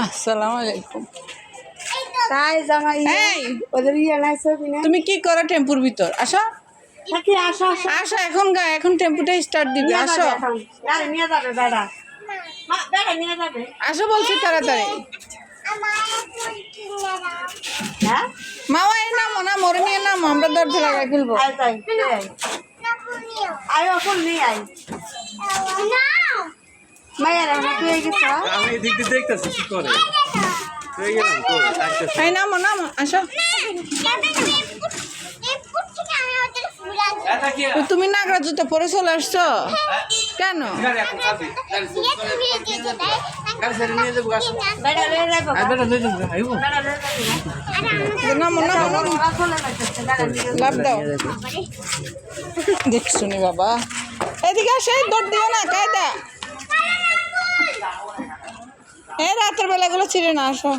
আসসালামু আলাইকুম। তাই জামাই এই ওদের ইয়ে নাই ছবি না তুমি কি করো টেম্পুর ভিতর? আসো থাকি আসো আসো আসো, এখন টেম্পুটা স্টার্ট দিবে। নিয়ে আসো যাবে এখন আরে নিয়ে যাবে বেড়া মা বেড়া নিয়ে যাবে আসো বলছি তাড়াতাড়ি। হ্যাঁ মামা এই নামো না, মরে নিয়ে নামো, আমরা দরজা লাগাই ফেলবো। আয় তাই আয় এখন নিয়ে আয় মায়ের এখন তুই গেছ আমি এদিক দিয়ে দেখতেছি কি করে হয়ে গেলাম তো থাকতেছে এই নামো নামো, আসো। তো তুমি নাগরা জুতো পরে চলে আসছো কেন? বেড়া লয়ে যাবো বেটা লই যাবো আইবো বেড়া লয়ে যাবি না নামো নামো নামো, ওরা চলে যাচ্ছে বেড়া নিয়ে লাভ দাও। দেখছো নি বাবা, এদিকে আসে, দৌড় দিও না, কায়দা। এই রাতের বেলাগুলো ছিঁড়ে না, আসো।